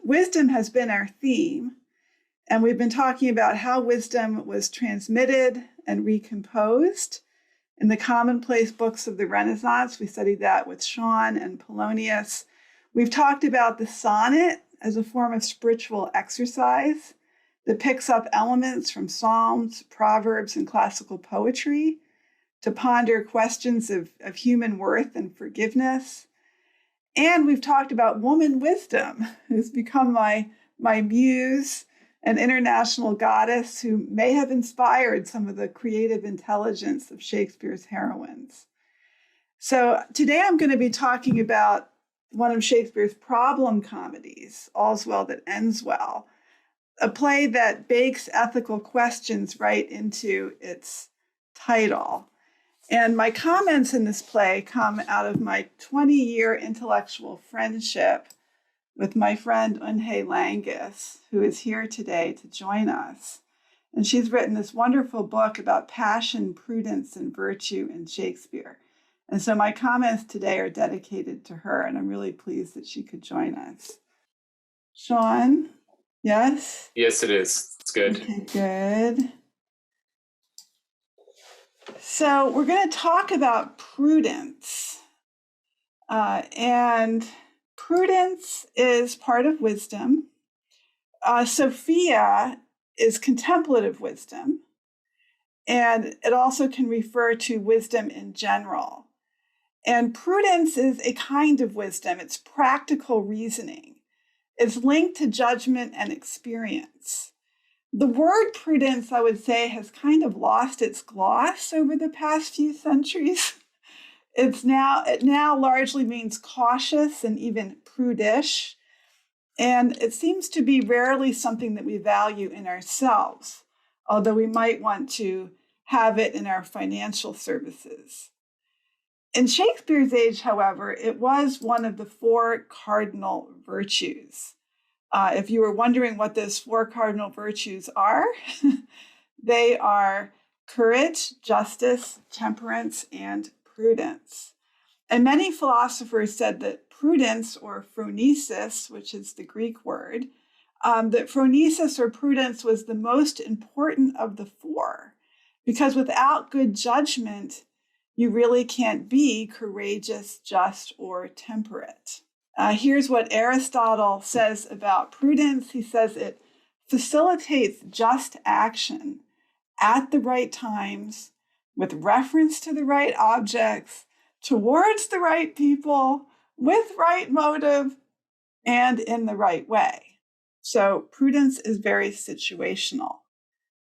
wisdom has been our theme, and we've been talking about how wisdom was transmitted and recomposed in the commonplace books of the Renaissance. We studied that with Sean and Polonius. We've talked about the sonnet as a form of spiritual exercise that picks up elements from Psalms, Proverbs, and classical poetry to ponder questions of human worth and forgiveness. And we've talked about woman wisdom, who's become my muse, an international goddess who may have inspired some of the creative intelligence of Shakespeare's heroines. So today I'm going to be talking about one of Shakespeare's problem comedies, All's Well That Ends Well, a play that bakes ethical questions right into its title. And my comments in this play come out of my 20-year intellectual friendship with my friend Unhe Langus, who is here today to join us. And she's written this wonderful book about passion, prudence, and virtue in Shakespeare. And so my comments today are dedicated to her, and I'm really pleased that she could join us. Sean, yes? Yes, it is. It's good. Okay, good. So we're going to talk about prudence. And prudence is part of wisdom. Sophia is contemplative wisdom. And it also can refer to wisdom in general. And prudence is a kind of wisdom. It's practical reasoning. It's linked to judgment and experience. The word prudence, I would say, has kind of lost its gloss over the past few centuries. It now largely means cautious and even prudish. And it seems to be rarely something that we value in ourselves, although we might want to have it in our financial services. In Shakespeare's age, however, it was one of the 4 cardinal virtues. If you were wondering what those 4 cardinal virtues are, they are courage, justice, temperance, and prudence. And many philosophers said that prudence, or phronesis, which is the Greek word, that phronesis or prudence was the most important of the 4, because without good judgment, you really can't be courageous, just, or temperate. Here's what Aristotle says about prudence. He says it facilitates just action at the right times, with reference to the right objects, towards the right people, with right motive, and in the right way. So prudence is very situational.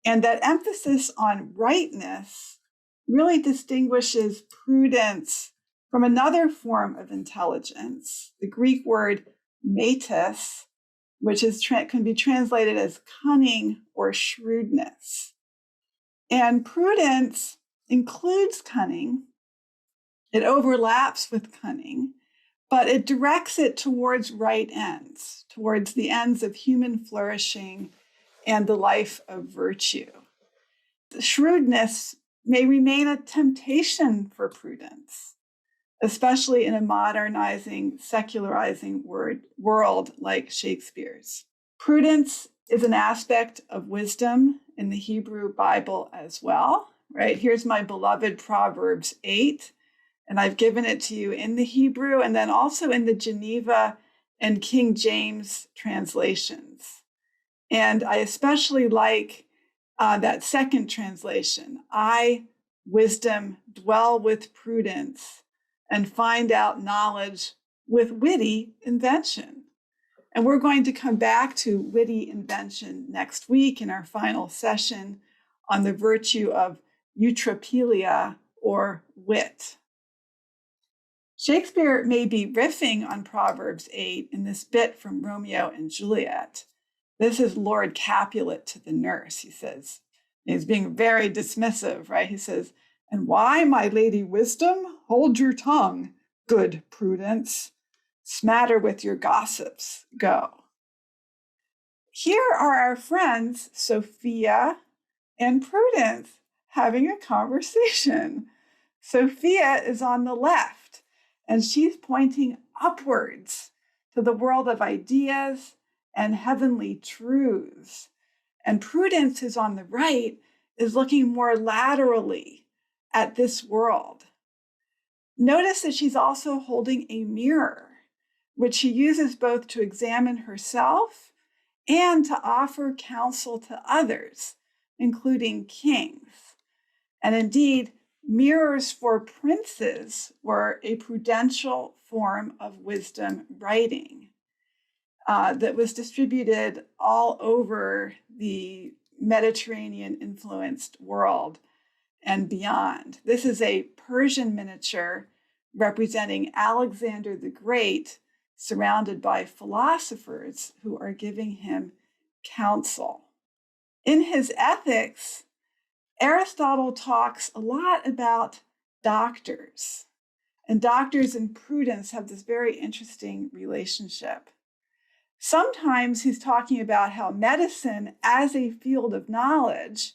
And that emphasis on rightness really distinguishes prudence from another form of intelligence, the Greek word metis, which can be translated as cunning or shrewdness. And prudence includes cunning. It overlaps with cunning, but it directs it towards right ends, towards the ends of human flourishing and the life of virtue. The shrewdness may remain a temptation for prudence, especially in a modernizing, secularizing world like Shakespeare's. Prudence is an aspect of wisdom in the Hebrew Bible as well, right? Here's my beloved Proverbs 8, and I've given it to you in the Hebrew and then also in the Geneva and King James translations. And I especially like that second translation. I, wisdom, dwell with prudence and find out knowledge with witty invention. And we're going to come back to witty invention next week in our final session on the virtue of eutropelia, or wit. Shakespeare may be riffing on Proverbs 8 in this bit from Romeo and Juliet. This is Lord Capulet to the nurse, he says. He's being very dismissive, right? He says, "And why, my lady Wisdom, hold your tongue, good Prudence. Smatter with your gossips, go." Here are our friends, Sophia and Prudence, having a conversation. Sophia is on the left, and she's pointing upwards to the world of ideas and heavenly truths. And Prudence, who's on the right, is looking more laterally at this world. Notice that she's also holding a mirror, which she uses both to examine herself and to offer counsel to others, including kings. And indeed, mirrors for princes were a prudential form of wisdom writing that was distributed all over the Mediterranean-influenced world and beyond. This is a Persian miniature representing Alexander the Great, surrounded by philosophers who are giving him counsel. In his Ethics, Aristotle talks a lot about doctors, and doctors and prudence have this very interesting relationship. Sometimes he's talking about how medicine as a field of knowledge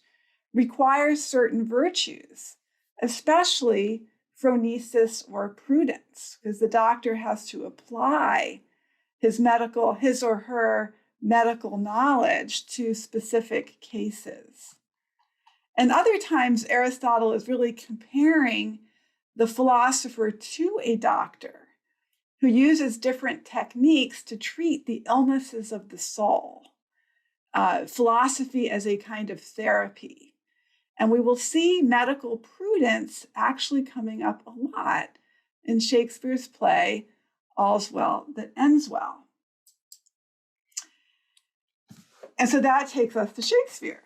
requires certain virtues, especially phronesis or prudence, because the doctor has to apply his or her medical knowledge to specific cases. And other times, Aristotle is really comparing the philosopher to a doctor who uses different techniques to treat the illnesses of the soul, philosophy as a kind of therapy. And we will see medical prudence actually coming up a lot in Shakespeare's play, All's Well That Ends Well. And so that takes us to Shakespeare.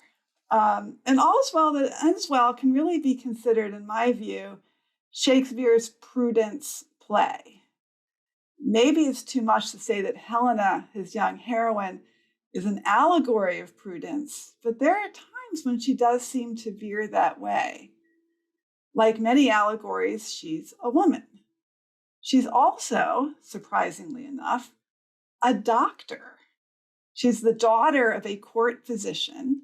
And All's Well That Ends Well can really be considered, in my view, Shakespeare's prudence play. Maybe it's too much to say that Helena, his young heroine, is an allegory of prudence, but there are times when she does seem to veer that way. Like many allegories, she's a woman. She's also, surprisingly enough, a doctor. She's the daughter of a court physician,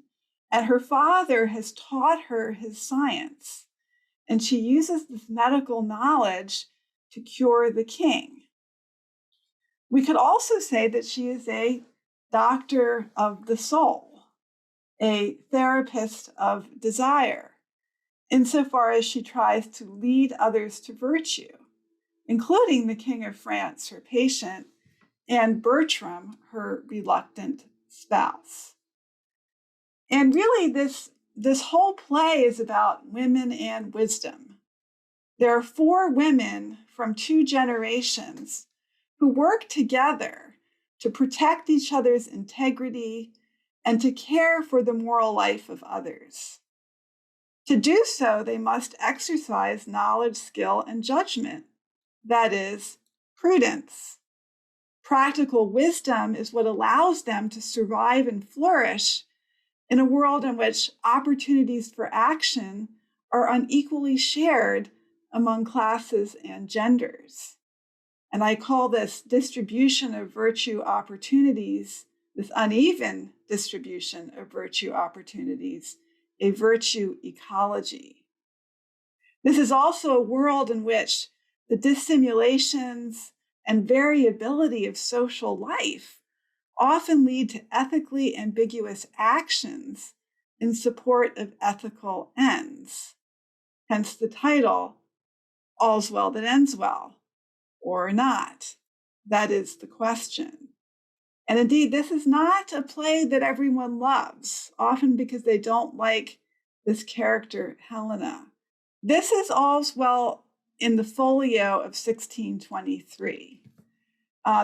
and her father has taught her his science, and she uses this medical knowledge to cure the king. We could also say that she is a doctor of the soul, a therapist of desire, insofar as she tries to lead others to virtue, including the King of France, her patient, and Bertram, her reluctant spouse. And really, this whole play is about women and wisdom. There are 4 women from 2 generations who work together to protect each other's integrity and to care for the moral life of others. To do so, they must exercise knowledge, skill, and judgment, that is, prudence. Practical wisdom is what allows them to survive and flourish in a world in which opportunities for action are unequally shared among classes and genders. And I call this distribution of virtue opportunities, this uneven distribution of virtue opportunities, a virtue ecology. This is also a world in which the dissimulations and variability of social life often lead to ethically ambiguous actions in support of ethical ends. Hence the title, All's Well That Ends Well, or not? That is the question. And indeed, this is not a play that everyone loves, often because they don't like this character, Helena. This is All's Well in the folio of 1623.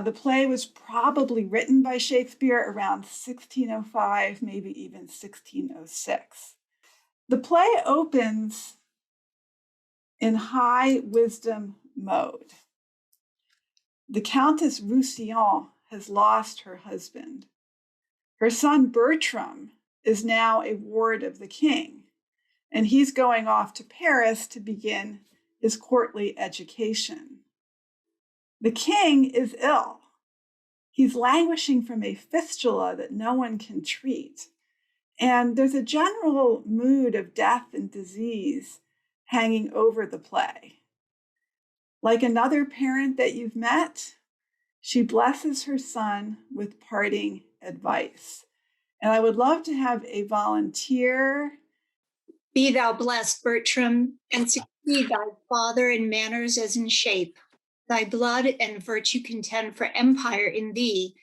The play was probably written by Shakespeare around 1605, maybe even 1606. The play opens in high wisdom mode. The Countess Roussillon has lost her husband. Her son Bertram is now a ward of the king, and he's going off to Paris to begin his courtly education. The king is ill. He's languishing from a fistula that no one can treat. And there's a general mood of death and disease hanging over the play. Like another parent that you've met, She blesses her son with parting advice. And I would love to have a volunteer. Be thou blessed, Bertram, and succeed thy father in manners as in shape. Thy blood and virtue contend for empire in thee,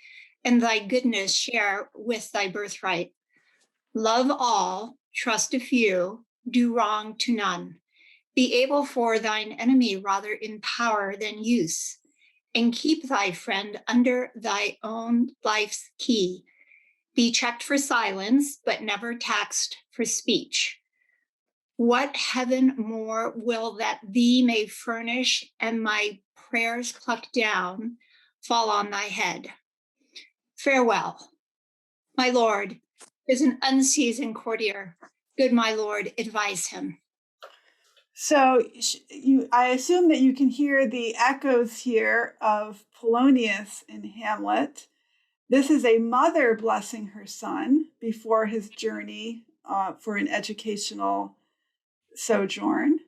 and thy goodness share with thy birthright. Love all, trust a few, do wrong to none. Be able for thine enemy rather in power than use, and keep thy friend under thy own life's key. Be checked for silence, but never taxed for speech. What heaven more will that thee may furnish, and my prayers plucked down fall on thy head. Farewell. My lord is an unseasoned courtier. Good my lord, advise him. So I assume that you can hear the echoes here of Polonius in Hamlet. This is a mother blessing her son before his journey for an educational sojourn.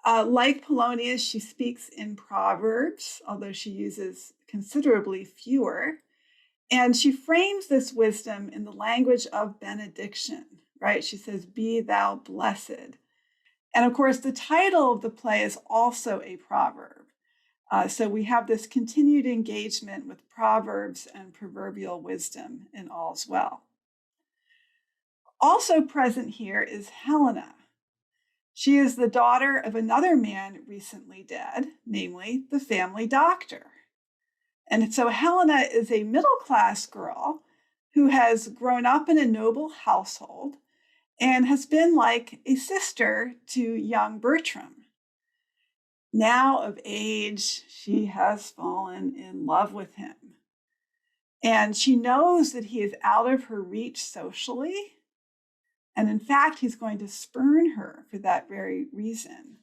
Like Polonius, she speaks in proverbs, although she uses considerably fewer. And she frames this wisdom in the language of benediction, right? She says, "Be thou blessed." And of course, the title of the play is also a proverb. So we have this continued engagement with proverbs and proverbial wisdom in All's Well. Also present here is Helena. She is the daughter of another man recently dead, namely the family doctor. And so Helena is a middle-class girl who has grown up in a noble household and has been like a sister to young Bertram. Now of age, she has fallen in love with him. And she knows that he is out of her reach socially. And in fact, he's going to spurn her for that very reason.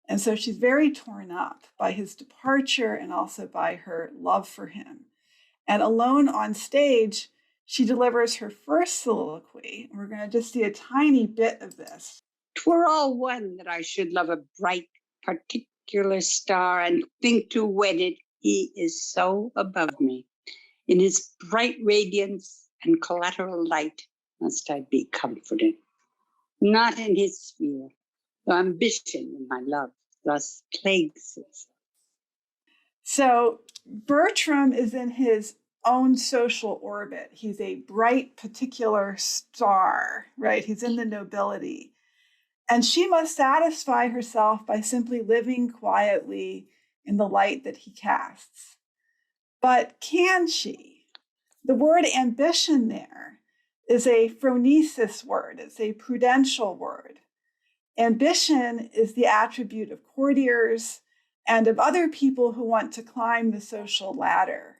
And so she's very torn up by his departure and also by her love for him. And alone on stage, she delivers her first soliloquy. We're going to just see a tiny bit of this. "'Twere all one that I should love a bright, particular star and think to wed it, he is so above me. In his bright radiance and collateral light must I be comforted. Not in his sphere, though ambition in my love thus plagues it." So Bertram is in his own social orbit. He's a bright, particular star, right? He's in the nobility. And she must satisfy herself by simply living quietly in the light that he casts. But can she? The word ambition there is a phronesis word. It's a prudential word. Ambition is the attribute of courtiers and of other people who want to climb the social ladder.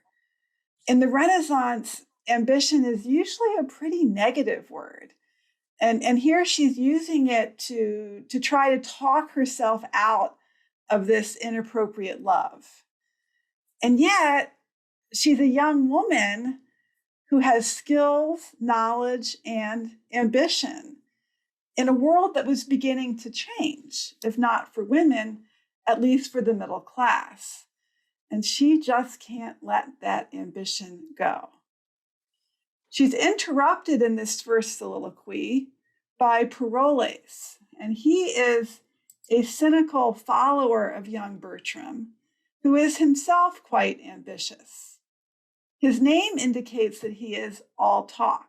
In the Renaissance, ambition is usually a pretty negative word. And here she's using it to try to talk herself out of this inappropriate love. And yet, she's a young woman who has skills, knowledge, and ambition in a world that was beginning to change, if not for women, at least for the middle class. And she just can't let that ambition go. She's interrupted in this first soliloquy by Parolles, and he is a cynical follower of young Bertram, who is himself quite ambitious. His name indicates that he is all talk,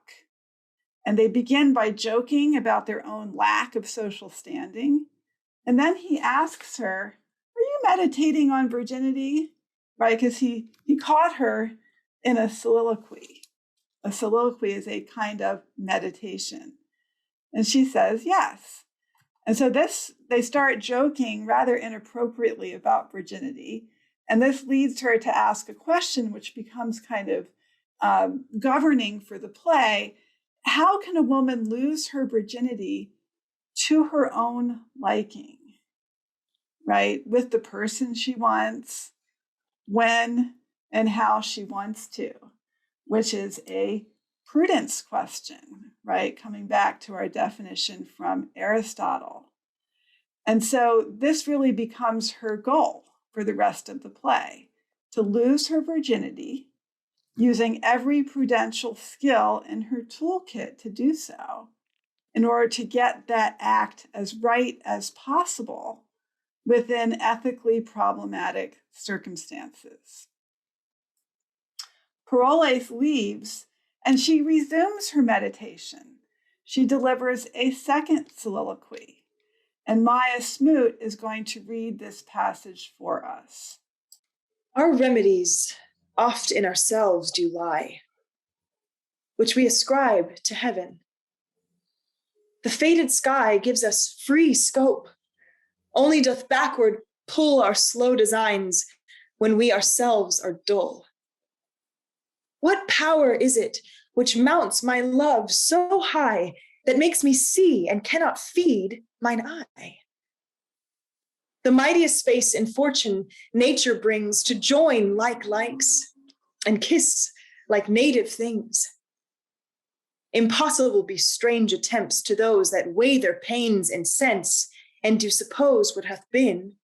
and they begin by joking about their own lack of social standing. And then he asks her, "Are you meditating on virginity?" Right, because he caught her in a soliloquy. A soliloquy is a kind of meditation. And she says, yes. And so they start joking rather inappropriately about virginity. And this leads her to ask a question, which becomes kind of governing for the play. How can a woman lose her virginity to her own liking, right? With the person she wants, when and how she wants to, which is a prudence question, right? Coming back to our definition from Aristotle. And so this really becomes her goal for the rest of the play. to lose her virginity, using every prudential skill in her toolkit to do so, in order to get that act as right as possible within ethically problematic circumstances. Parolles leaves, and she resumes her meditation. She delivers a second soliloquy, and Maya Smoot is going to read this passage for us. Our remedies oft in ourselves do lie, which we ascribe to heaven. The fated sky gives us free scope, only doth backward pull our slow designs when we ourselves are dull. What power is it which mounts my love so high that makes me see and cannot feed mine eye? The mightiest space in fortune nature brings to join like likes and kiss like native things. Impossible be strange attempts to those that weigh their pains in sense and do suppose what hath been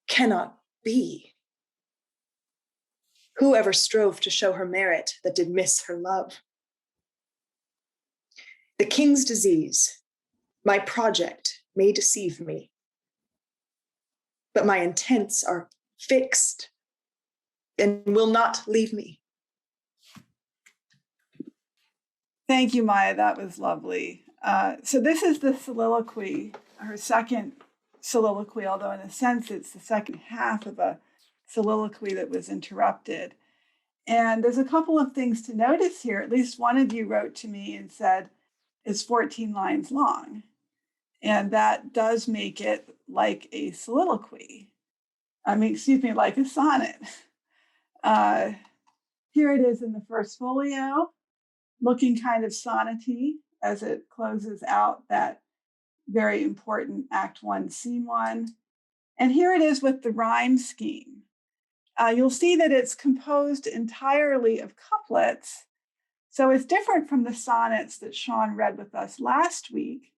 cannot be. Whoever strove to show her merit that did miss her love? The king's disease, my project may deceive me, but my intents are fixed and will not leave me. Thank you, Maya. That was lovely. So this is the soliloquy, her second soliloquy, although in a sense it's the second half of a soliloquy that was interrupted. And there's a couple of things to notice here. At least one of you wrote to me and said it's 14 lines long. And that does make it like a soliloquy. Like a sonnet. Here it is in the first folio, looking kind of sonnety as it closes out that very important Act 1, Scene 1. And here it is with the rhyme scheme. You'll see that it's composed entirely of couplets. So it's different from the sonnets that Sean read with us last week,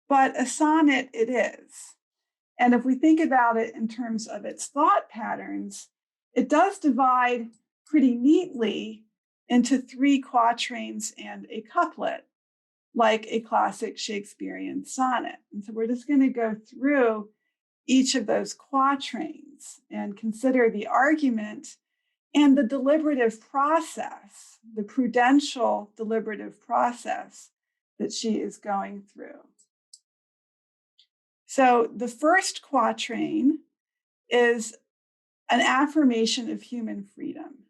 but a sonnet it is. And if we think about it in terms of its thought patterns, it does divide pretty neatly into 3 quatrains and a couplet, like a classic Shakespearean sonnet. And so we're just going to go through each of those quatrains and consider the argument and the deliberative process, the prudential deliberative process that she is going through. So the first quatrain is an affirmation of human freedom.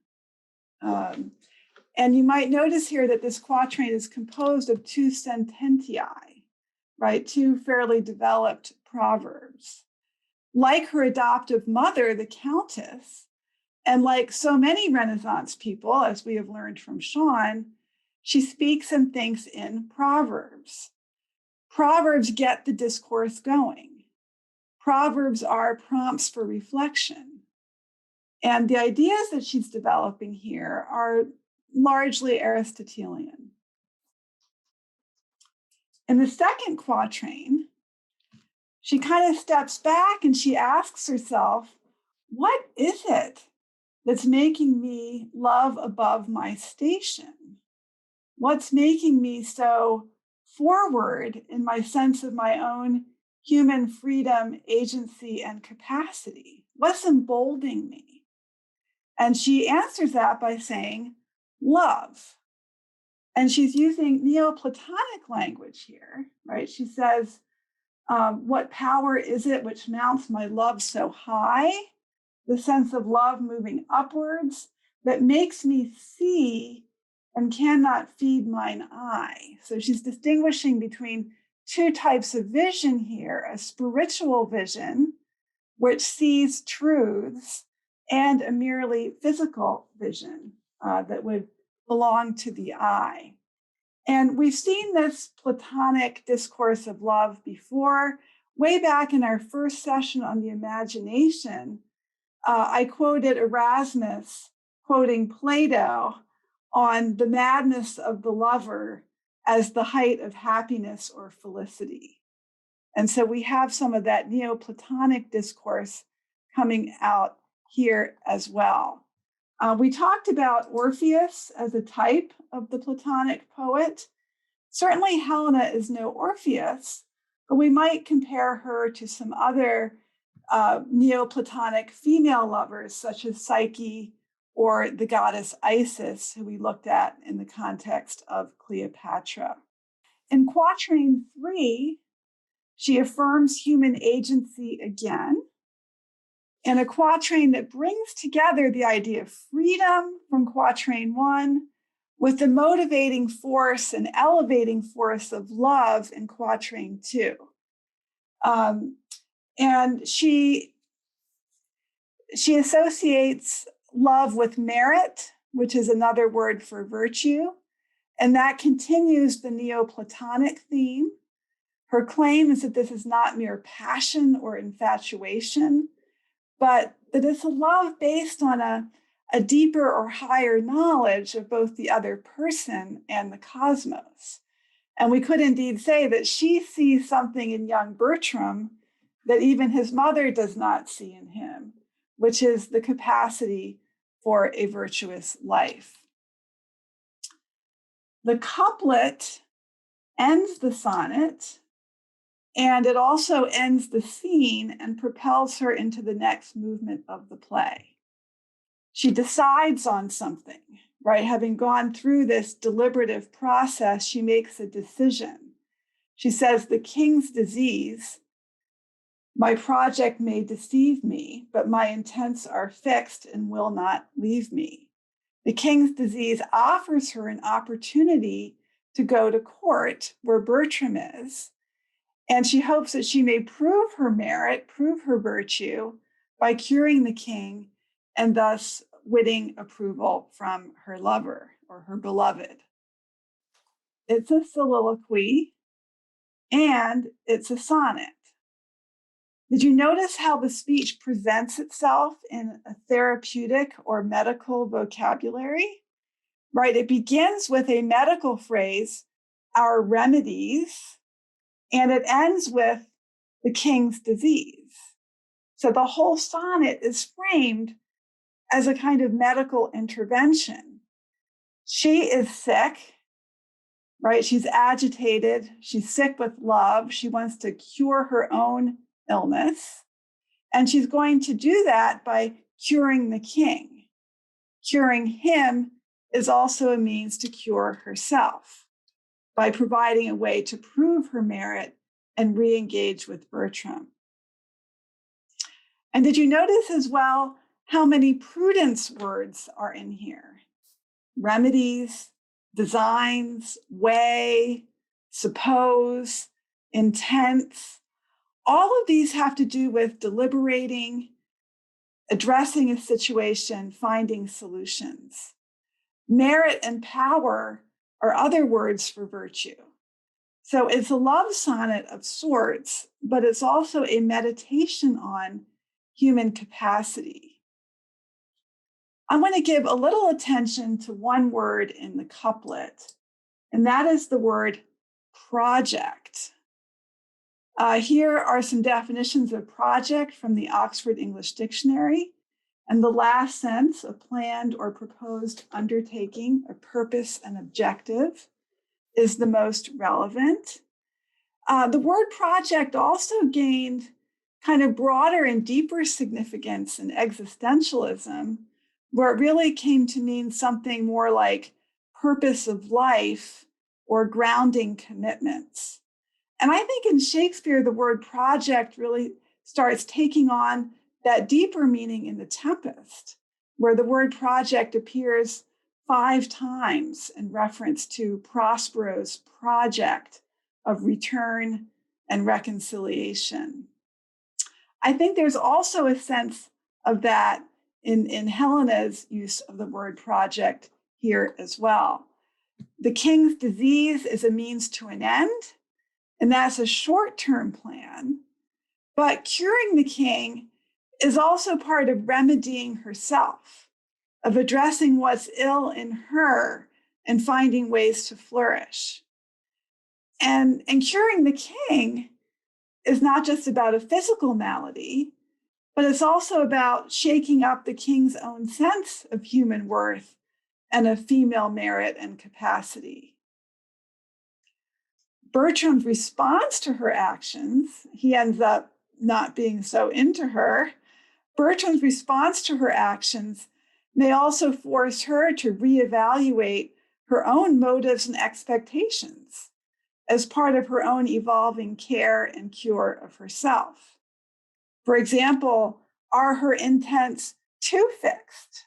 And you might notice here that this quatrain is composed of 2 sententiae, right? 2 fairly developed proverbs. Like her adoptive mother, the Countess, and like so many Renaissance people, as we have learned from Sean, she speaks and thinks in proverbs. Proverbs get the discourse going. Proverbs are prompts for reflection. And the ideas that she's developing here are largely Aristotelian. In the second quatrain, she kind of steps back and she asks herself, what is it that's making me love above my station? What's making me so forward in my sense of my own human freedom, agency, and capacity? What's emboldening me? And she answers that by saying, love. And she's using Neoplatonic language here, right? She says, what power is it which mounts my love so high? The sense of love moving upwards that makes me see and cannot feed mine eye. So she's distinguishing between 2 types of vision here, a spiritual vision, which sees truths, and a merely physical vision that would belong to the eye. And we've seen this Platonic discourse of love before. Way back in our first session on the imagination, I quoted Erasmus quoting Plato on the madness of the lover as the height of happiness or felicity. And so we have some of that Neoplatonic discourse coming out here as well. We talked about Orpheus as a type of the Platonic poet. Certainly Helena is no Orpheus, but we might compare her to some other Neoplatonic female lovers, such as Psyche or the goddess Isis, who we looked at in the context of Cleopatra. In quatrain 3, she affirms human agency again, in a quatrain that brings together the idea of freedom from quatrain 1 with the motivating force and elevating force of love in quatrain 2. And she associates love with merit, which is another word for virtue, and that continues the Neoplatonic theme. Her claim is that this is not mere passion or infatuation, but that it's a love based on a deeper or higher knowledge of both the other person and the cosmos. And we could indeed say that she sees something in young Bertram that even his mother does not see in him, which is the capacity for a virtuous life. The couplet ends the sonnet, and it also ends the scene and propels her into the next movement of the play. She decides on something, right? Having gone through this deliberative process, she makes a decision. She says, "The king's disease, my project may deceive me, but my intents are fixed and will not leave me." The king's disease offers her an opportunity to go to court where Bertram is, and she hopes that she may prove her merit, prove her virtue by curing the king and thus winning approval from her lover or her beloved. It's a soliloquy and it's a sonnet. Did you notice how the speech presents itself in a therapeutic or medical vocabulary? Right, it begins with a medical phrase, "our remedies," and it ends with "the king's disease." So the whole sonnet is framed as a kind of medical intervention. She is sick, right? She's agitated. She's sick with love. She wants to cure her own illness. And she's going to do that by curing the king. Curing him is also a means to cure herself by providing a way to prove her merit and re-engage with Bertram. And did you notice as well how many Prudence words are in here? Remedies, designs, way, suppose, intents. All of these have to do with deliberating, addressing a situation, finding solutions. Merit and power are other words for virtue. So it's a love sonnet of sorts, but it's also a meditation on human capacity. I'm going to give a little attention to one word in the couplet, and that is the word project. Here are some definitions of project from the Oxford English Dictionary. And the last sense, a planned or proposed undertaking, a purpose and objective, is the most relevant. The word project also gained kind of broader and deeper significance in existentialism, where it really came to mean something more like purpose of life or grounding commitments. And I think in Shakespeare, the word project really starts taking on that deeper meaning in The Tempest, where the word project appears 5 times in reference to Prospero's project of return and reconciliation. I think there's also a sense of that in Helena's use of the word project here as well. The king's disease is a means to an end, and that's a short-term plan, but curing the king is also part of remedying herself, of addressing what's ill in her and finding ways to flourish. And curing the king is not just about a physical malady, but it's also about shaking up the king's own sense of human worth and of female merit and capacity. Bertram's response to her actions, he ends up not being so into her. Bertram's response to her actions may also force her to reevaluate her own motives and expectations as part of her own evolving care and cure of herself. For example, are her intents too fixed?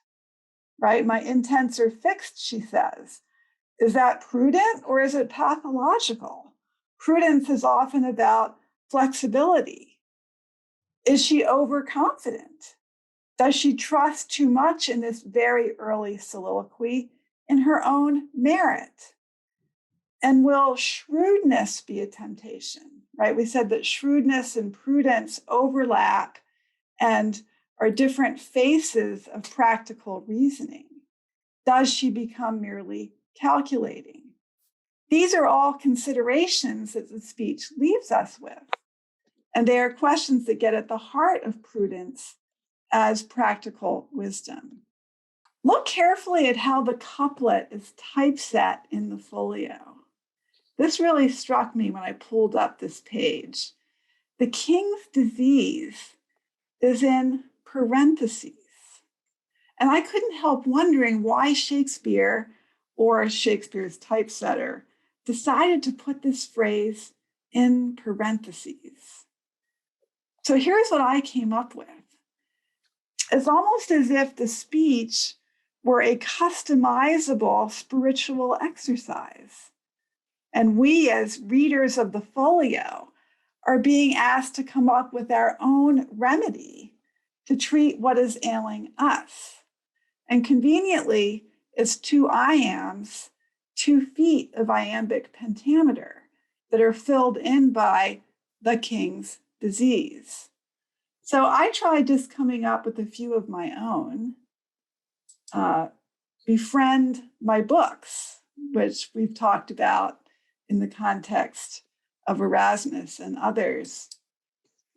Right? My intents are fixed, she says. Is that prudent or is it pathological? Prudence is often about flexibility. Is she overconfident? Does she trust too much in this very early soliloquy in her own merit? And will shrewdness be a temptation, right? We said that shrewdness and prudence overlap and are different faces of practical reasoning. Does she become merely calculating? These are all considerations that the speech leaves us with. And they are questions that get at the heart of prudence as practical wisdom. Look carefully at how the couplet is typeset in the folio. This really struck me when I pulled up this page. The king's disease is in parentheses. And I couldn't help wondering why Shakespeare, or Shakespeare's typesetter, decided to put this phrase in parentheses. So here's what I came up with. It's almost as if the speech were a customizable spiritual exercise. And we, as readers of the folio, are being asked to come up with our own remedy to treat what is ailing us. And conveniently, it's 2 iambs, 2 feet of iambic pentameter that are filled in by the king's disease. So I tried just coming up with a few of my own. Befriend my books, which we've talked about in the context of Erasmus and others.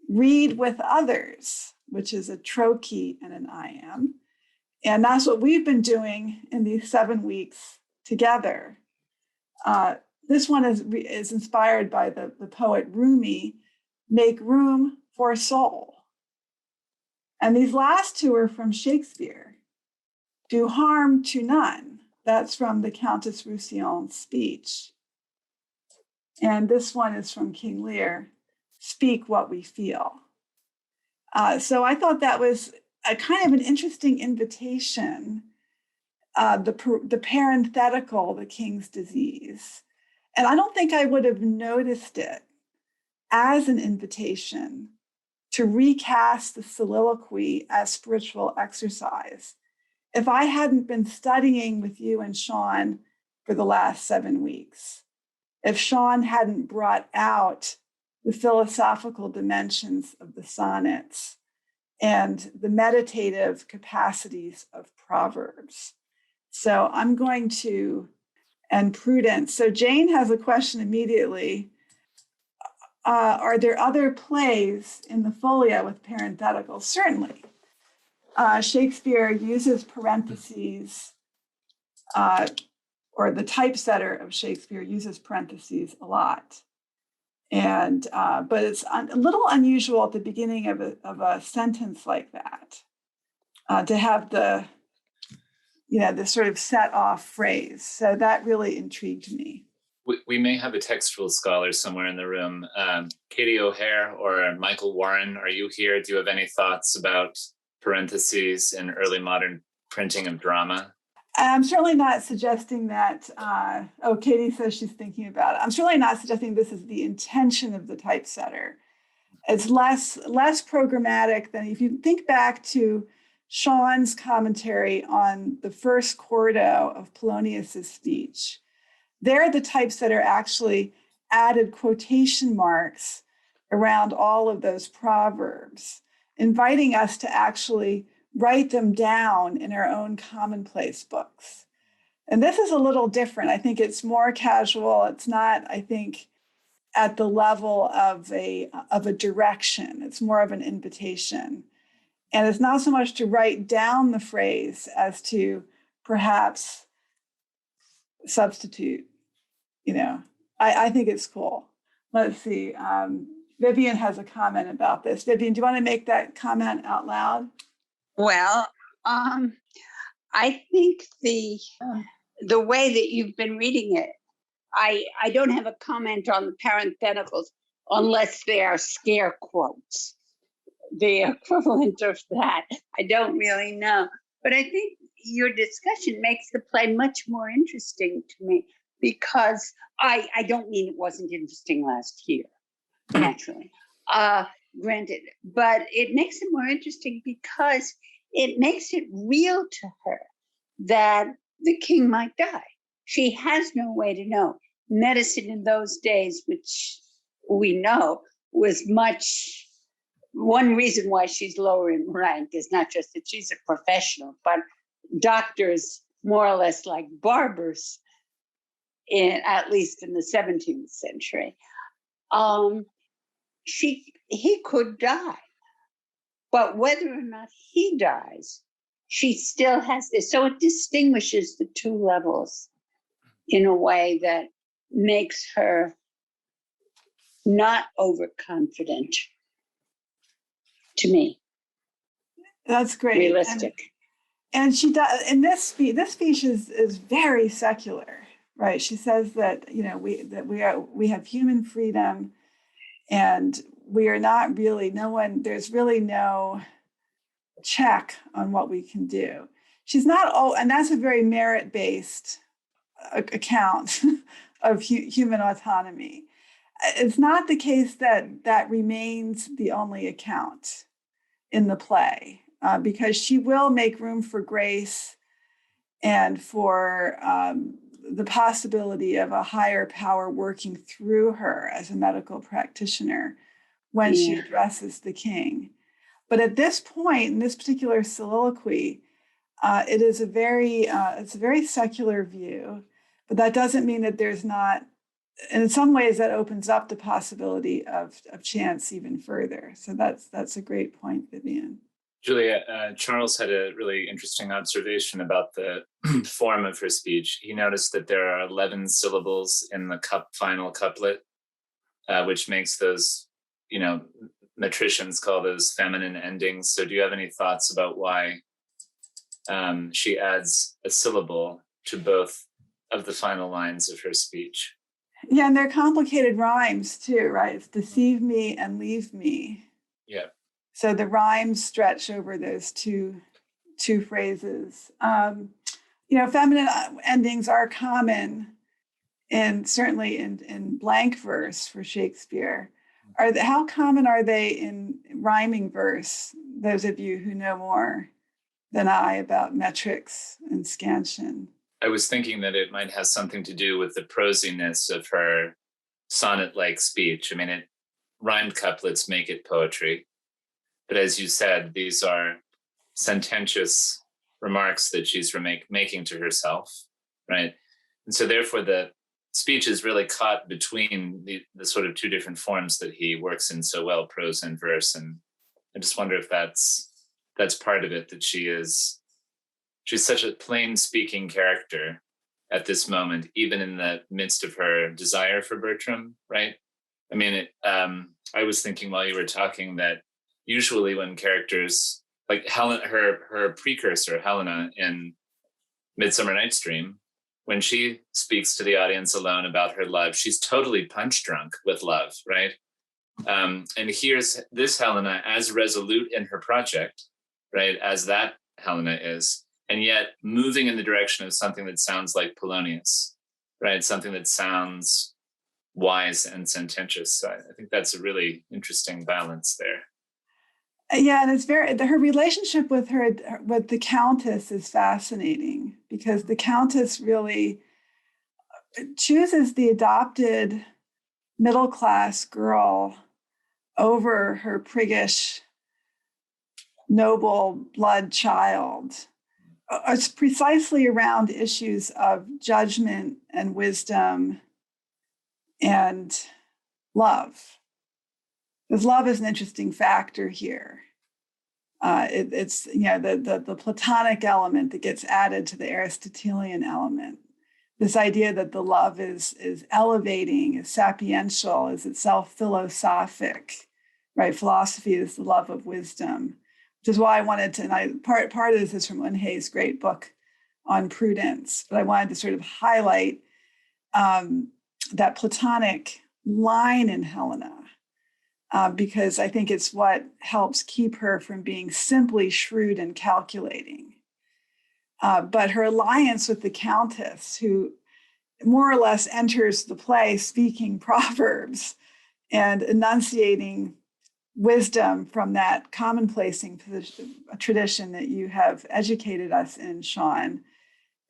Read with others, which is a trochee and an iamb. And that's what we've been doing in these 7 weeks together. This one is inspired by the poet Rumi, Make Room for Soul. And these last 2 are from Shakespeare. Do harm to none. That's from the Countess Roussillon's speech. And this one is from King Lear, Speak What We Feel. So I thought that was a kind of an interesting invitation, the parenthetical, the king's disease. And I don't think I would have noticed it as an invitation to recast the soliloquy as spiritual exercise if I hadn't been studying with you and Sean for the last 7 weeks. If Sean hadn't brought out the philosophical dimensions of the sonnets and the meditative capacities of Proverbs. So I'm going to, and Prudence. So Jane has a question immediately. Are there other plays in the folio with parentheticals? Certainly. Shakespeare uses parentheses, or the typesetter of Shakespeare uses parentheses a lot. And but it's a little unusual at the beginning of a sentence like that to have the sort of set off phrase. So that really intrigued me. We may have a textual scholar somewhere in the room. Katie O'Hare or Michael Warren, are you here? Do you have any thoughts about parentheses in early modern printing of drama? I'm certainly not suggesting that, Katie says she's thinking about it. I'm certainly not suggesting this is the intention of the typesetter. It's less programmatic than if you think back to Sean's commentary on the first quarto of Polonius's speech. There, the typesetter actually added quotation marks around all of those proverbs, inviting us to actually write them down in our own commonplace books. And this is a little different. I think it's more casual. It's not, I think, at the level of a direction. It's more of an invitation. And it's not so much to write down the phrase as to perhaps substitute, I think it's cool. Let's see. Vivian has a comment about this. Vivian, do you want to make that comment out loud? Well, I think the way that you've been reading it, I don't have a comment on the parentheticals unless they are scare quotes. The equivalent of that, I don't really know. But I think your discussion makes the play much more interesting to me, because I don't mean it wasn't interesting last year, naturally, granted, but it makes it more interesting because it makes it real to her that the king might die. She has no way to know. Medicine in those days, which we know was much, one reason why she's lower in rank is not just that she's a professional, but doctors, more or less like barbers, at least in the 17th century, he could die. But whether or not he dies, she still has this. So it distinguishes the two levels in a way that makes her not overconfident, to me. That's great. Realistic. And she does, and this speech is very secular, right? She says that we have human freedom, and we are not really, there's really no check on what we can do. She's not, and that's a very merit-based account of human autonomy. It's not the case that remains the only account in the play, because she will make room for grace and for the possibility of a higher power working through her as a medical practitioner when she addresses the king. But at this point, in this particular soliloquy, it is it's a very secular view, but that doesn't mean that there's not, and in some ways that opens up the possibility of chance even further. So that's a great point, Vivian. Julia, Charles had a really interesting observation about the form of her speech. He noticed that there are 11 syllables in the final couplet, which makes those, metricians call those feminine endings. So do you have any thoughts about why she adds a syllable to both of the final lines of her speech? Yeah, and they're complicated rhymes too, right? It's deceive me and leave me. Yeah. So the rhymes stretch over those two phrases. Feminine endings are common, and certainly in blank verse for Shakespeare. How common are they in rhyming verse? Those of you who know more than I about metrics and scansion. I was thinking that it might have something to do with the prosiness of her sonnet-like speech. I mean, rhymed couplets make it poetry. But as you said, these are sententious remarks that she's making to herself, right? And so therefore the speech is really caught between the sort of two different forms that he works in so well, prose and verse. And I just wonder if that's part of it, that she's such a plain speaking character at this moment, even in the midst of her desire for Bertram, right? I mean, I was thinking while you were talking that usually when characters like Helena, her precursor, Helena in Midsummer Night's Dream, when she speaks to the audience alone about her love, she's totally punch drunk with love, right? And here's this Helena as resolute in her project, right, as that Helena is, and yet moving in the direction of something that sounds like Polonius, right? Something that sounds wise and sententious. So I think that's a really interesting balance there. Yeah, and it's her relationship with the Countess is fascinating, because the Countess really chooses the adopted middle-class girl over her priggish noble blood child. It's precisely around issues of judgment and wisdom and love. Because love is an interesting factor here. It's the Platonic element that gets added to the Aristotelian element. This idea that the love is elevating, is sapiential, is itself philosophic, right? Philosophy is the love of wisdom, which is why I wanted to, and part of this is from Unhay's great book on Prudence, but I wanted to sort of highlight that Platonic line in Helena, because I think it's what helps keep her from being simply shrewd and calculating. But her alliance with the Countess, who more or less enters the play speaking proverbs and enunciating wisdom from that commonplacing tradition that you have educated us in, Sean,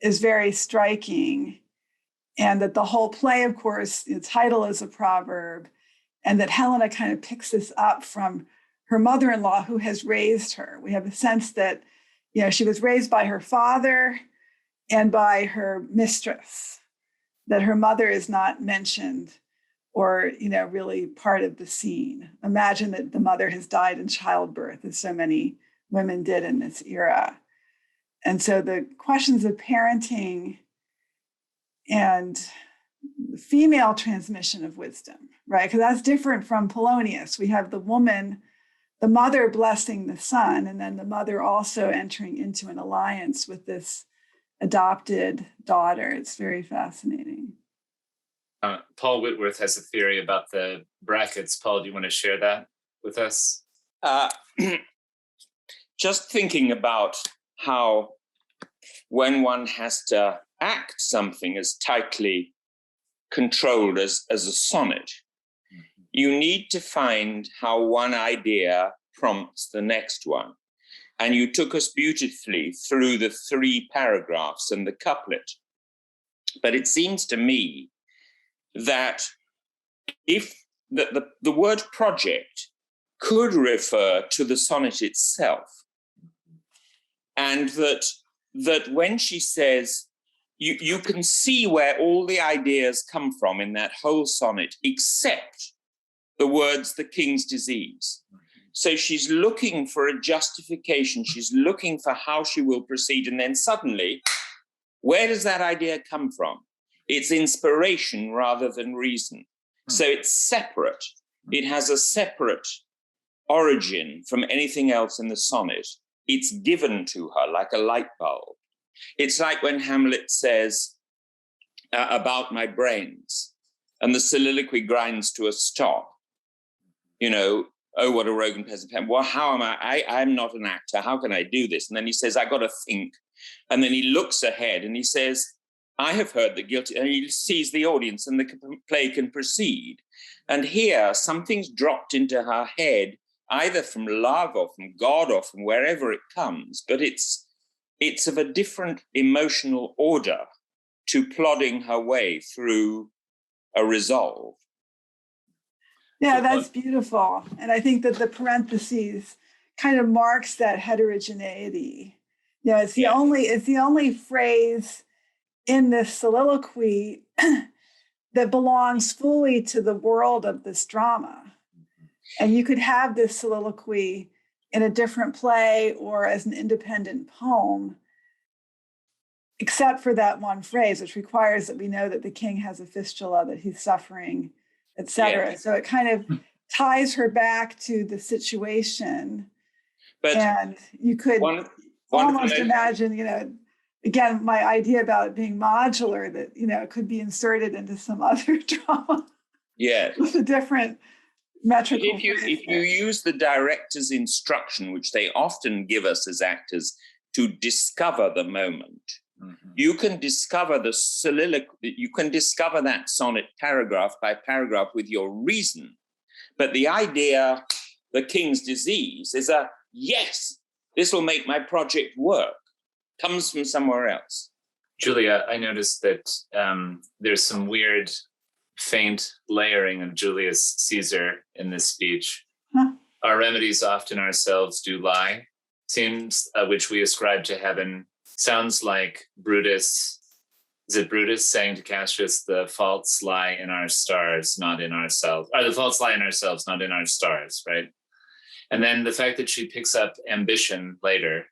is very striking. And that the whole play, of course, the title is a proverb, and that Helena kind of picks this up from her mother-in-law who has raised her. We have a sense that, she was raised by her father and by her mistress, that her mother is not mentioned or, really part of the scene. Imagine that the mother has died in childbirth, as so many women did in this era. And so the questions of parenting and female transmission of wisdom, right? Because that's different from Polonius. We have the woman, the mother blessing the son, and then the mother also entering into an alliance with this adopted daughter. It's very fascinating. Paul Whitworth has a theory about the brackets. Paul, do you want to share that with us? Just thinking about how when one has to act something as tightly controlled as a sonnet, you need to find how one idea prompts the next one. And you took us beautifully through the 3 paragraphs and the couplet. But it seems to me that if the word project could refer to the sonnet itself, and that when she says, you can see where all the ideas come from in that whole sonnet, except the words, the king's disease. So she's looking for a justification. She's looking for how she will proceed. And then suddenly, where does that idea come from? It's inspiration rather than reason. So it's separate. It has a separate origin from anything else in the sonnet. It's given to her like a light bulb. It's like when Hamlet says about my brains, and the soliloquy grinds to a stop. Oh, what a rogue and peasant pen. Well, how am I'm not an actor. How can I do this? And then he says, I got to think. And then he looks ahead and he says, I have heard the guilty, and he sees the audience and the play can proceed. And here, something's dropped into her head, either from love or from God or from wherever it comes, but it's of a different emotional order to plodding her way through a resolve. Yeah, that's beautiful. And I think that the parentheses kind of marks that heterogeneity. It's the only phrase in this soliloquy that belongs fully to the world of this drama. And you could have this soliloquy in a different play or as an independent poem, except for that one phrase, which requires that we know that the king has a fistula, that he's suffering, etc. Yeah. So it kind of ties her back to the situation. But and you could almost imagine, again, my idea about it being modular, that, it could be inserted into some other drama. Yeah. With a different metrical. If you use the director's instruction, which they often give us as actors, to discover the moment, you can discover the soliloquy, you can discover that sonnet paragraph by paragraph with your reason. But the idea, the king's disease, is yes, this will make my project work, comes from somewhere else. Julia, I noticed that there's some weird faint layering of Julius Caesar in this speech. Our remedies often ourselves do lie, seems which we ascribe to heaven. Sounds like Brutus. Is it Brutus saying to Cassius, the faults lie in our stars, not in ourselves? Or the faults lie in ourselves, not in our stars, right? And then the fact that she picks up ambition later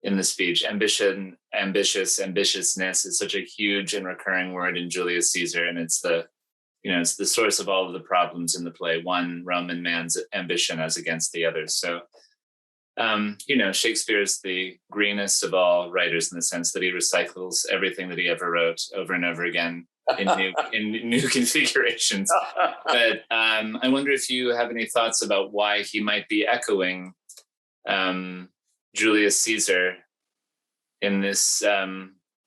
in the speech, ambition, ambitious, ambitiousness is such a huge and recurring word in Julius Caesar. And it's it's the source of all of the problems in the play, one Roman man's ambition as against the others. So, Shakespeare's the greenest of all writers in the sense that he recycles everything that he ever wrote over and over again in new configurations. But I wonder if you have any thoughts about why he might be echoing Julius Caesar in this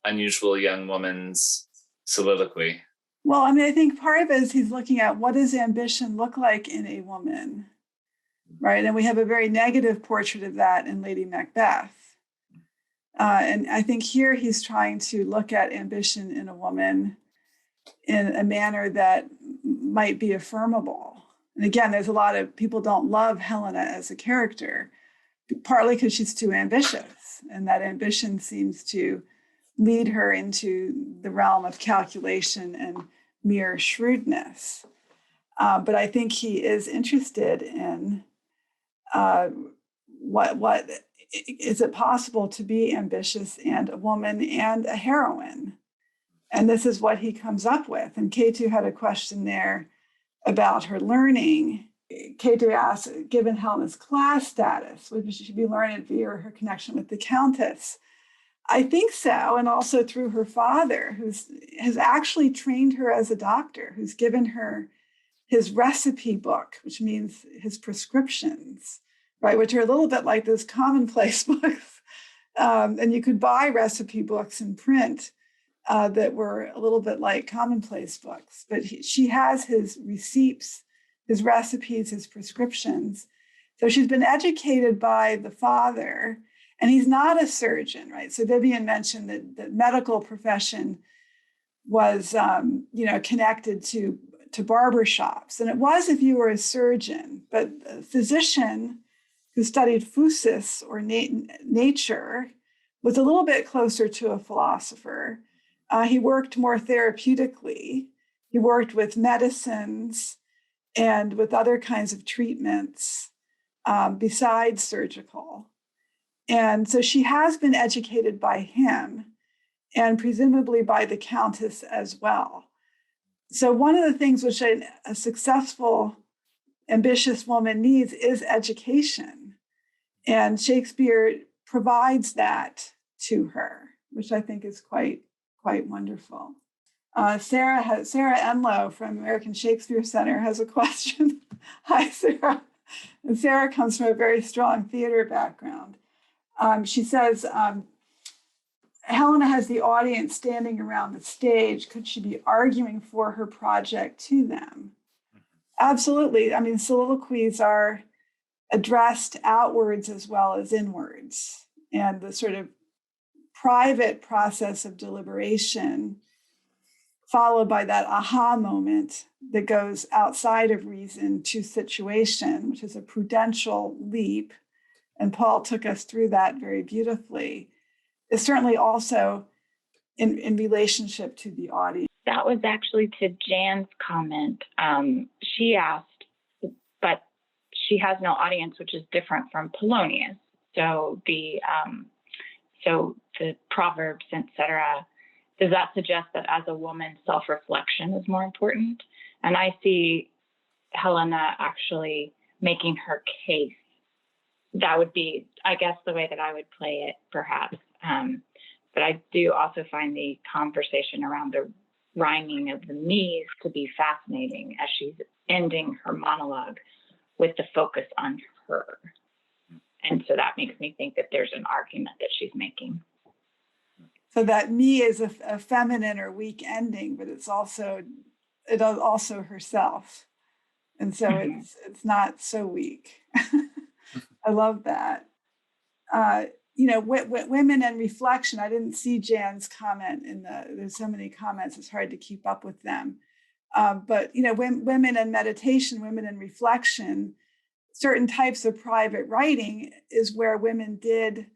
unusual young woman's soliloquy. Well, I mean, I think part of it is he's looking at what does ambition look like in a woman, right? And we have a very negative portrait of that in Lady Macbeth. And I think here he's trying to look at ambition in a woman in a manner that might be affirmable. And again, there's a lot of people don't love Helena as a character, partly because she's too ambitious, and that ambition seems to lead her into the realm of calculation and mere shrewdness. But I think he is interested in what is it possible to be ambitious and a woman and a heroine? And this is what he comes up with. And K2 had a question there about her learning. K2 asked, given Helena's class status, would she be learned via her connection with the Countess? I think so, and also through her father, who has actually trained her as a doctor, who's given her his recipe book, which means his prescriptions, right, which are a little bit like those commonplace books. And you could buy recipe books in print that were a little bit like commonplace books. But she has his receipts, his recipes, his prescriptions. So she's been educated by the father. And he's not a surgeon, right? So Vivian mentioned that the medical profession was, connected to barbershops. And it was if you were a surgeon, but a physician who studied physis or nature was a little bit closer to a philosopher. He worked more therapeutically. He worked with medicines and with other kinds of treatments besides surgical. And so she has been educated by him and presumably by the Countess as well. So one of the things which a successful, ambitious woman needs is education. And Shakespeare provides that to her, which I think is quite wonderful. Sarah Enlow from American Shakespeare Center has a question. Hi, Sarah. And Sarah comes from a very strong theater background. She says, Helena has the audience standing around the stage. Could she be arguing for her project to them? Absolutely. I mean, soliloquies are addressed outwards as well as inwards. And the sort of private process of deliberation, followed by that aha moment that goes outside of reason to situation, which is a prudential leap. And Paul took us through that very beautifully, is certainly also in relationship to the audience. That was actually to Jan's comment. She asked, but she has no audience, which is different from Polonius. So the Proverbs, etc. Does that suggest that as a woman, self-reflection is more important? And I see Helena actually making her case. That would be, I guess, the way that I would play it, perhaps. But I do also find the conversation around the rhyming of the me's to be fascinating as she's ending her monologue with the focus on her. And so that makes me think that there's an argument that she's making. So that me is a feminine or weak ending, but it's also herself. And so it's not so weak. I love that. Women and reflection. I didn't see Jan's comment there's so many comments, it's hard to keep up with them. But women and meditation, women and reflection, certain types of private writing is where women did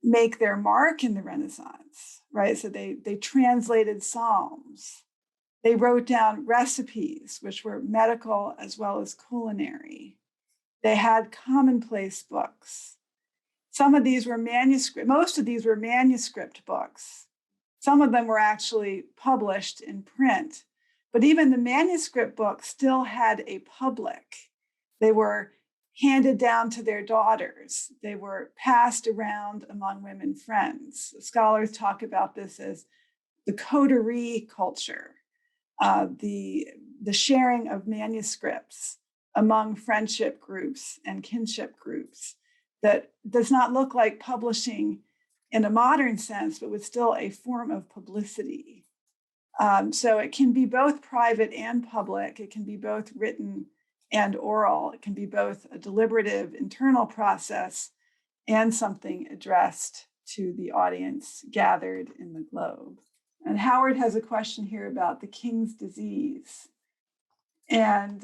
make their mark in the Renaissance, right? So they translated Psalms. They wrote down recipes, which were medical as well as culinary. They had commonplace books. Some of these were manuscript, most of these were manuscript books. Some of them were actually published in print, but even the manuscript books still had a public. They were handed down to their daughters. They were passed around among women friends. Scholars talk about this as the coterie culture, the sharing of manuscripts among friendship groups and kinship groups that does not look like publishing in a modern sense, but was still a form of publicity. So it can be both private and public. It can be both written and oral. It can be both a deliberative internal process and something addressed to the audience gathered in the globe. And Howard has a question here about the king's disease. And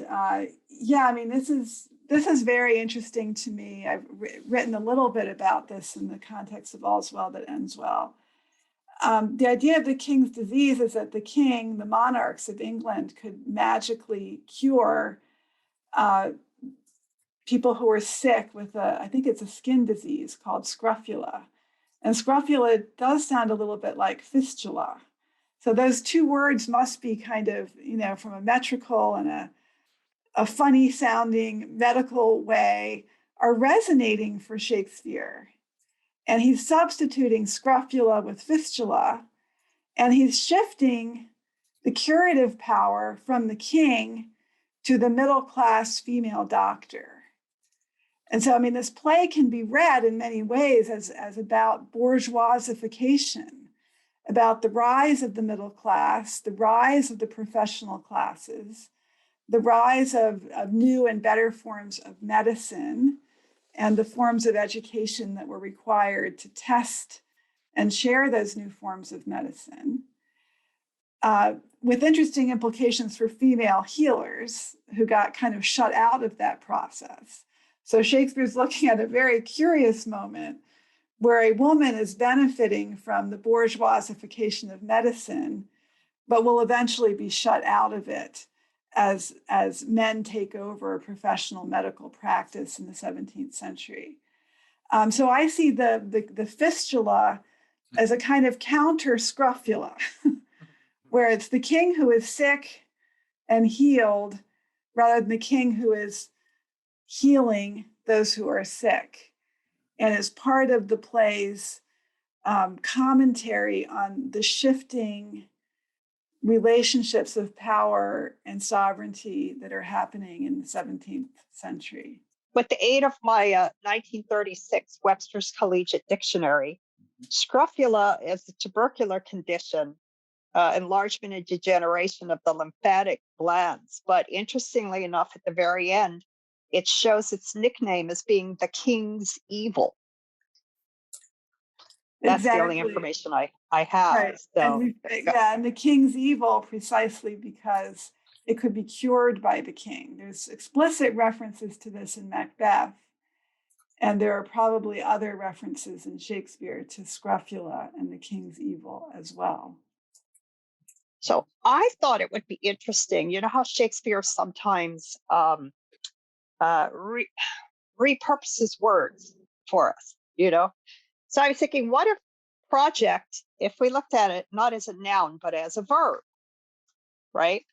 this is very interesting to me. I've written a little bit about this in the context of All's Well That Ends Well. The idea of the king's disease is that the king, the monarchs of England, could magically cure people who are sick with I think it's a skin disease called scrofula. And scrofula does sound a little bit like fistula. So those two words must be kind of, from a metrical and a funny sounding medical way are resonating for Shakespeare. And he's substituting scrofula with fistula, and he's shifting the curative power from the king to the middle-class female doctor. And so, this play can be read in many ways as about bourgeoisification, about the rise of the middle class, the rise of the professional classes, the rise of new and better forms of medicine, and the forms of education that were required to test and share those new forms of medicine, with interesting implications for female healers who got kind of shut out of that process. So Shakespeare's looking at a very curious moment where a woman is benefiting from the bourgeoisification of medicine, but will eventually be shut out of it as men take over professional medical practice in the 17th century. So I see the fistula as a kind of counter scrofula, where it's the king who is sick and healed rather than the king who is healing those who are sick. And as part of the play's commentary on the shifting relationships of power and sovereignty that are happening in the 17th century. With the aid of my 1936 Webster's Collegiate Dictionary, scrofula is a tubercular condition, enlargement and degeneration of the lymphatic glands. But interestingly enough, at the very end, it shows its nickname as being the king's evil. That's the only information I have. Right. So, and the king's evil precisely because it could be cured by the king. There's explicit references to this in Macbeth, and there are probably other references in Shakespeare to scrofula and the king's evil as well. So I thought it would be interesting. You know how Shakespeare sometimes repurposes words for us, So I was thinking, what if project, if we looked at it not as a noun, but as a verb, right?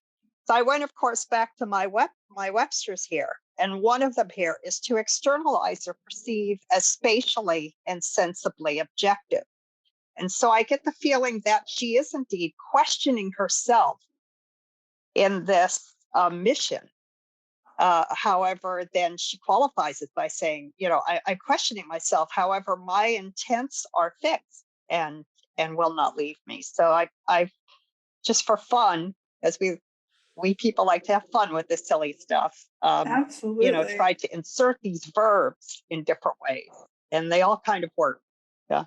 So I went, of course, back to my Webster's here. And one of them here is to externalize or perceive as spatially and sensibly objective. And so I get the feeling that she is indeed questioning herself in this mission. However, then she qualifies it by saying, I'm questioning myself. However, my intents are fixed and will not leave me. So I just for fun, as we people like to have fun with this silly stuff. Absolutely. Try to insert these verbs in different ways, and they all kind of work. Yeah.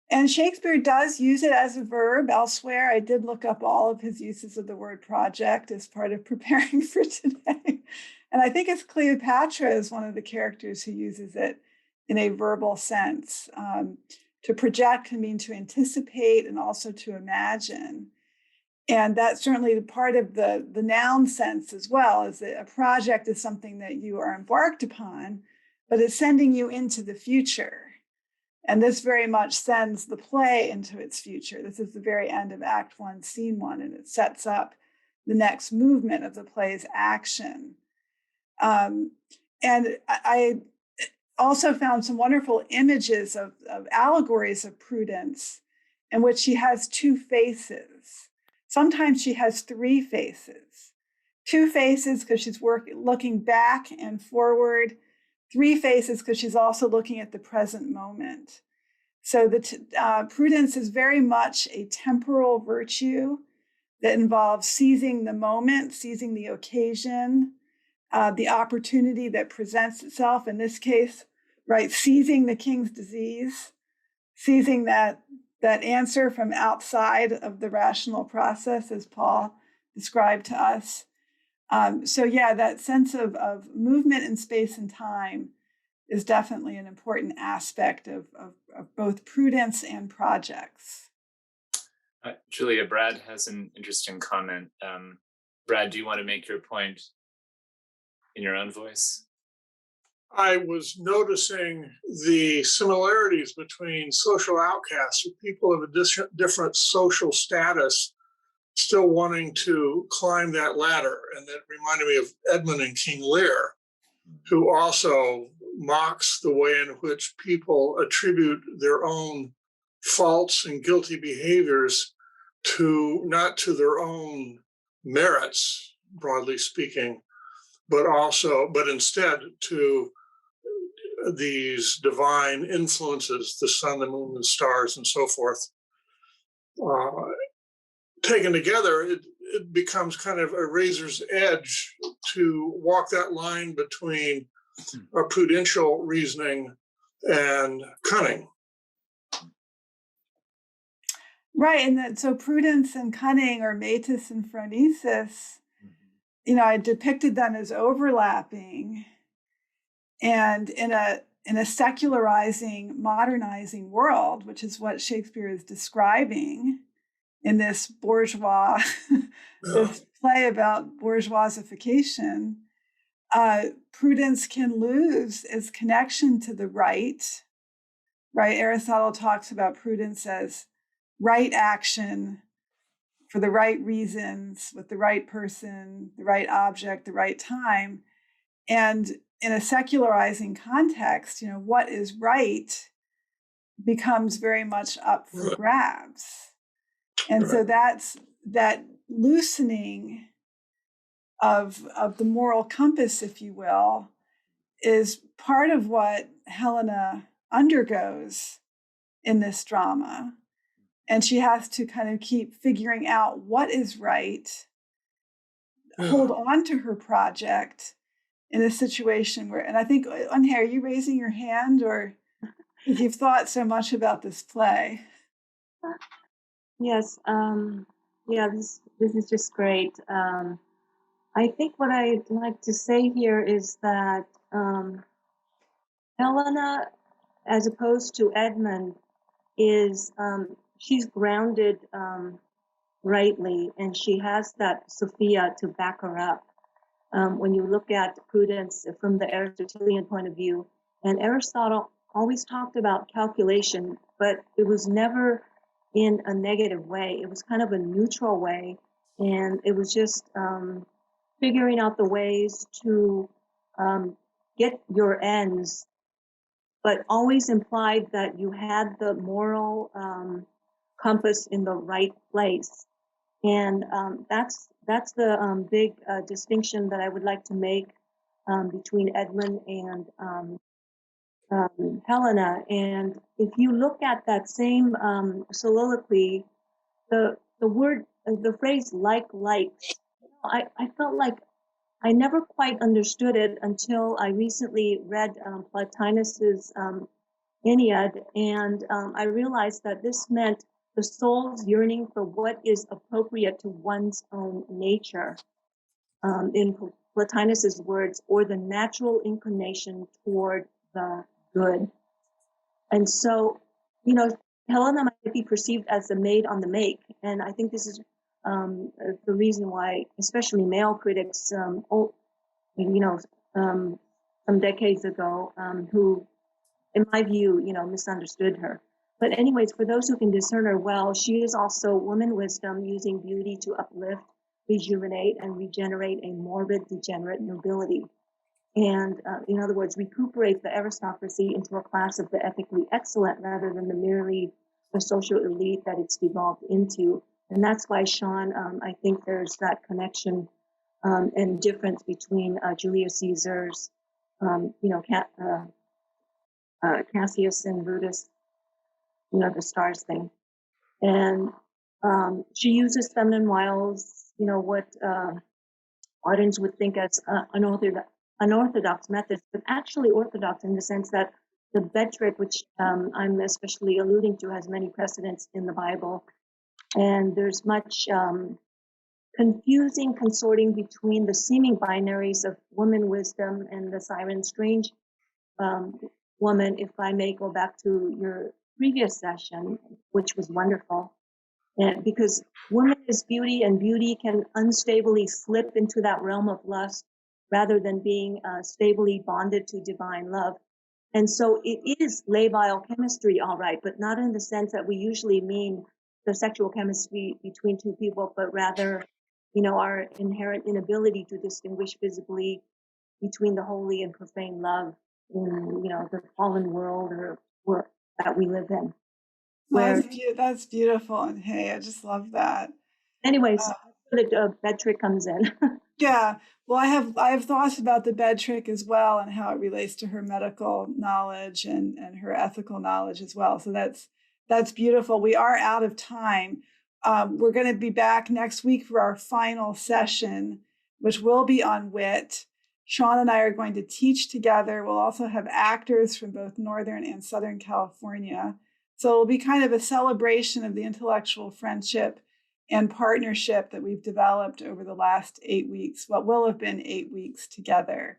And Shakespeare does use it as a verb elsewhere. I did look up all of his uses of the word project as part of preparing for today. And I think it's Cleopatra is one of the characters who uses it in a verbal sense. To project can mean to anticipate and also to imagine. And that's certainly part of the noun sense as well, is that a project is something that you are embarked upon, but it's sending you into the future. And this very much sends the play into its future. This is the very end of Act 1, Scene 1, and it sets up the next movement of the play's action. And I also found some wonderful images of allegories of Prudence in which she has two faces. Sometimes she has three faces. Two faces because she's looking back and forward. Three faces because she's also looking at the present moment. So Prudence is very much a temporal virtue that involves seizing the moment, seizing the occasion, the opportunity that presents itself. In this case, right, seizing the king's disease, seizing that answer from outside of the rational process, as Paul described to us. So yeah, that sense of movement in space and time is definitely an important aspect of both Prudence and projects. Julia, Brad has an interesting comment. Brad, do you want to make your point in your own voice? I was noticing the similarities between social outcasts, or people of a different social status, still wanting to climb that ladder. And that reminded me of Edmund in King Lear, who also mocks the way in which people attribute their own faults and guilty behaviors not to their own merits, broadly speaking, but instead to these divine influences, the sun, the moon, the stars, and so forth. Taken together, it becomes kind of a razor's edge to walk that line between a prudential reasoning and cunning. Right, and so prudence and cunning, or metis and phronesis, I depicted them as overlapping, and in a secularizing, modernizing world, which is what Shakespeare is describing in this bourgeois, this play about bourgeoisification, prudence can lose its connection to the right. Right, Aristotle talks about prudence as right action for the right reasons, with the right person, the right object, the right time. And in a secularizing context, what is right becomes very much up for grabs. And so that's that loosening of the moral compass, if you will, is part of what Helena undergoes in this drama. And she has to kind of keep figuring out what is right, hold on to her project in a situation where, and I think, Anya, are you raising your hand, or because you've thought so much about this play? Yes. This is just great. I think what I'd like to say here is that Helena, as opposed to Edmund, is she's grounded rightly, and she has that Sophia to back her up. When you look at Prudence from the Aristotelian point of view, and Aristotle always talked about calculation, but it was never in a negative way. It was kind of a neutral way, and it was just figuring out the ways to get your ends, but always implied that you had the moral compass in the right place. And that's the big distinction that I would like to make between Edmund and Helena. And if you look at that same soliloquy, the phrase likes, I felt like I never quite understood it until I recently read Plotinus's Aeneid, and I realized that this meant the soul's yearning for what is appropriate to one's own nature, in Plotinus's words, or the natural inclination toward the good. And so, Helena might be perceived as the maid on the make, and I think this is the reason why, especially male critics, some decades ago, who, in my view, misunderstood her. But anyways, for those who can discern her well, she is also woman wisdom, using beauty to uplift, rejuvenate, and regenerate a morbid, degenerate nobility. And in other words, recuperate the aristocracy into a class of the ethically excellent rather than merely the social elite that it's devolved into. And that's why, Sean, I think there's that connection and difference between Julius Caesar's, Cassius and Brutus, the stars thing. And she uses feminine wiles, what moderns would think as unorthodox methods, but actually orthodox in the sense that the bed trick, which I'm especially alluding to, has many precedents in the Bible. And there's much confusing consorting between the seeming binaries of woman wisdom and the siren strange woman, if I may go back to your previous session, which was wonderful. And because woman is beauty, and beauty can unstably slip into that realm of lust rather than being stably bonded to divine love. And so it is labile chemistry, all right, but not in the sense that we usually mean the sexual chemistry between two people, but rather, our inherent inability to distinguish visibly between the holy and profane love in, the fallen world or that we live in. Where, That's beautiful. And hey, I just love that. anyways, the bed trick comes in. Yeah. Well, I have thoughts about the bed trick as well and how it relates to her medical knowledge and her ethical knowledge as well. So that's beautiful. We are out of time. We're going to be back next week for our final session, which will be on wit. Sean and I are going to teach together. We'll also have actors from both Northern and Southern California. So it'll be kind of a celebration of the intellectual friendship and partnership that we've developed over the last 8 weeks, what will have been 8 weeks together.